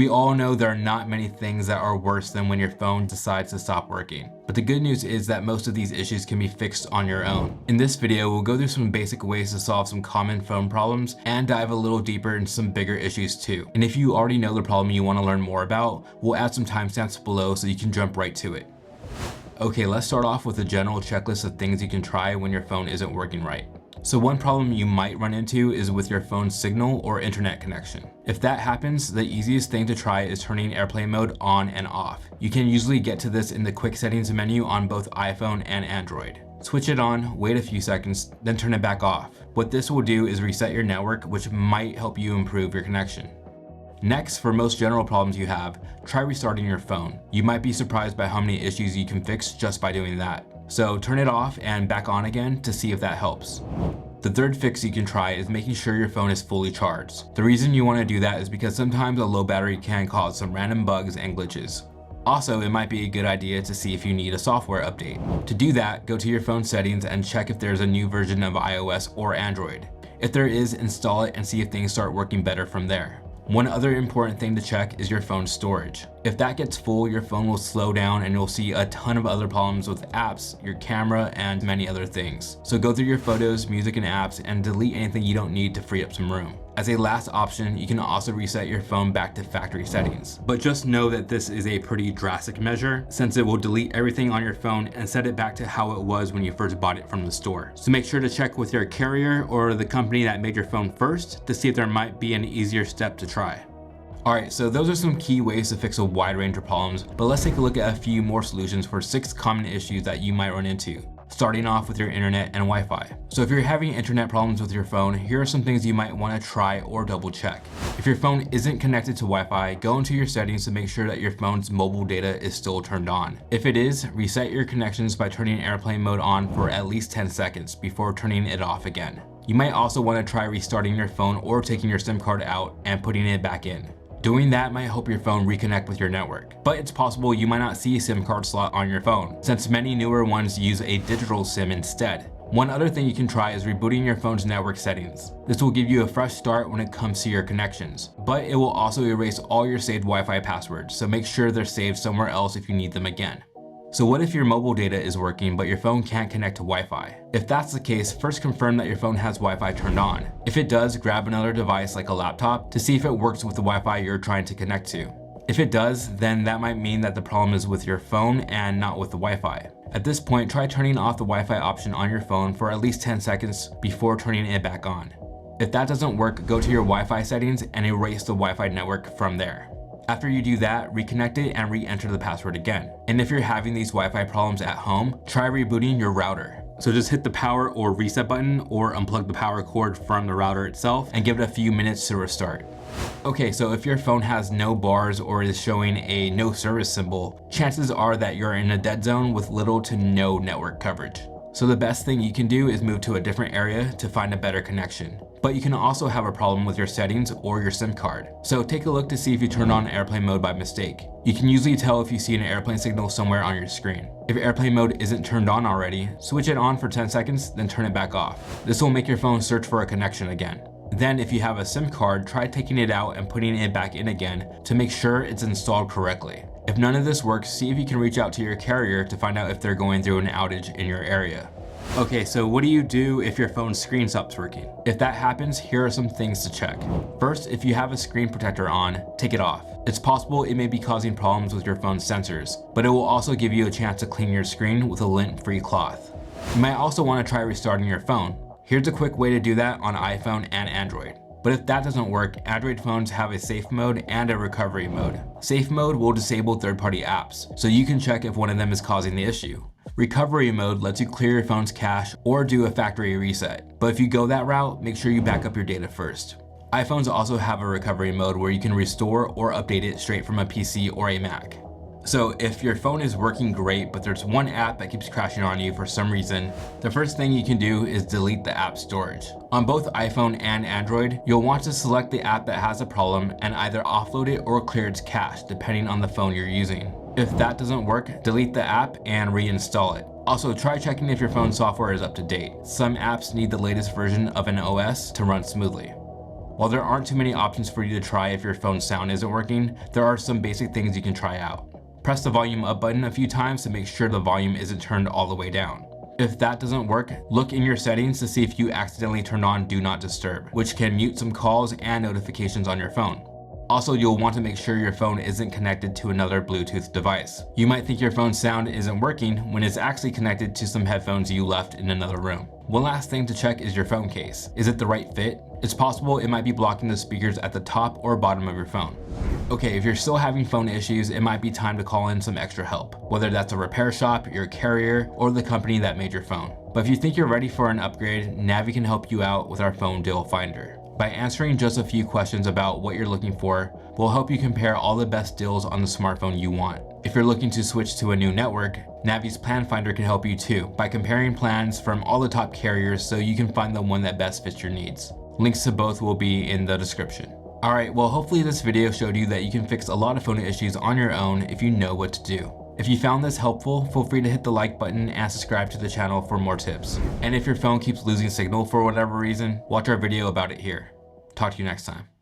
We all know there are not many things that are worse than when your phone decides to stop working. But the good news is that most of these issues can be fixed on your own. In this video, we'll go through some basic ways to solve some common phone problems and dive a little deeper into some bigger issues too. And if you already know the problem you want to learn more about, we'll add some timestamps below so you can jump right to it. Okay, let's start off with a general checklist of things you can try when your phone isn't working right. So one problem you might run into is with your phone's signal or internet connection. If that happens, the easiest thing to try is turning airplane mode on and off. You can usually get to this in the quick settings menu on both iPhone and Android. Switch it on, wait a few seconds, then turn it back off. What this will do is reset your network, which might help you improve your connection. Next, for most general problems you have, try restarting your phone. You might be surprised by how many issues you can fix just by doing that. So turn it off and back on again to see if that helps. The third fix you can try is making sure your phone is fully charged. The reason you want to do that is because sometimes a low battery can cause some random bugs and glitches. Also, it might be a good idea to see if you need a software update. To do that, go to your phone settings and check if there's a new version of iOS or Android. If there is, install it and see if things start working better from there. One other important thing to check is your phone's storage. If that gets full, your phone will slow down and you'll see a ton of other problems with apps, your camera, and many other things. So go through your photos, music, and apps and delete anything you don't need to free up some room. As a last option, you can also reset your phone back to factory settings. But just know that this is a pretty drastic measure since it will delete everything on your phone and set it back to how it was when you first bought it from the store. So make sure to check with your carrier or the company that made your phone first to see if there might be an easier step to try. Alright, so those are some key ways to fix a wide range of problems, but let's take a look at a few more solutions for 6 common issues that you might run into. Starting off with your internet and Wi-Fi. So if you're having internet problems with your phone, here are some things you might want to try or double check. If your phone isn't connected to Wi-Fi, go into your settings to make sure that your phone's mobile data is still turned on. If it is, reset your connections by turning airplane mode on for at least 10 seconds before turning it off again. You might also want to try restarting your phone or taking your SIM card out and putting it back in. Doing that might help your phone reconnect with your network, but it's possible you might not see a SIM card slot on your phone, since many newer ones use a digital SIM instead. One other thing you can try is rebooting your phone's network settings. This will give you a fresh start when it comes to your connections, but it will also erase all your saved Wi-Fi passwords, so make sure they're saved somewhere else if you need them again. So what if your mobile data is working but your phone can't connect to Wi-Fi? If that's the case, first confirm that your phone has Wi-Fi turned on. If it does, grab another device like a laptop to see if it works with the Wi-Fi you're trying to connect to. If it does, then that might mean that the problem is with your phone and not with the Wi-Fi. At this point, try turning off the Wi-Fi option on your phone for at least 10 seconds before turning it back on. If that doesn't work, go to your Wi-Fi settings and erase the Wi-Fi network from there. After you do that, reconnect it and re-enter the password again. And if you're having these Wi-Fi problems at home, try rebooting your router. So just hit the power or reset button or unplug the power cord from the router itself and give it a few minutes to restart. Okay, so if your phone has no bars or is showing a no service symbol, chances are that you're in a dead zone with little to no network coverage. So the best thing you can do is move to a different area to find a better connection. But you can also have a problem with your settings or your SIM card. So take a look to see if you turned on airplane mode by mistake. You can usually tell if you see an airplane signal somewhere on your screen. If airplane mode isn't turned on already, switch it on for 10 seconds, then turn it back off. This will make your phone search for a connection again. Then if you have a SIM card, try taking it out and putting it back in again to make sure it's installed correctly. If none of this works, see if you can reach out to your carrier to find out if they're going through an outage in your area. Okay, so what do you do if your phone's screen stops working? If that happens, here are some things to check. First, if you have a screen protector on, take it off. It's possible it may be causing problems with your phone's sensors, but it will also give you a chance to clean your screen with a lint-free cloth. You might also want to try restarting your phone. Here's a quick way to do that on iPhone and Android. But if that doesn't work, Android phones have a safe mode and a recovery mode. Safe mode will disable third-party apps, so you can check if one of them is causing the issue. Recovery mode lets you clear your phone's cache or do a factory reset. But if you go that route, make sure you back up your data first. iPhones also have a recovery mode where you can restore or update it straight from a PC or a Mac. So if your phone is working great, but there's one app that keeps crashing on you for some reason, the first thing you can do is delete the app storage. On both iPhone and Android, you'll want to select the app that has a problem and either offload it or clear its cache, depending on the phone you're using. If that doesn't work, delete the app and reinstall it. Also, try checking if your phone software is up to date. Some apps need the latest version of an OS to run smoothly. While there aren't too many options for you to try if your phone's sound isn't working, there are some basic things you can try out. Press the volume up button a few times to make sure the volume isn't turned all the way down. If that doesn't work, look in your settings to see if you accidentally turned on Do Not Disturb, which can mute some calls and notifications on your phone. Also, you'll want to make sure your phone isn't connected to another Bluetooth device. You might think your phone's sound isn't working when it's actually connected to some headphones you left in another room. One last thing to check is your phone case. Is it the right fit? It's possible it might be blocking the speakers at the top or bottom of your phone. Okay, if you're still having phone issues, it might be time to call in some extra help, whether that's a repair shop, your carrier, or the company that made your phone. But if you think you're ready for an upgrade, Navi can help you out with our phone deal finder. By answering just a few questions about what you're looking for, we'll help you compare all the best deals on the smartphone you want. If you're looking to switch to a new network, Navi's Plan Finder can help you too, by comparing plans from all the top carriers so you can find the one that best fits your needs. Links to both will be in the description. Alright, well hopefully this video showed you that you can fix a lot of phone issues on your own if you know what to do. If you found this helpful, feel free to hit the like button and subscribe to the channel for more tips. And if your phone keeps losing signal for whatever reason, watch our video about it here. Talk to you next time.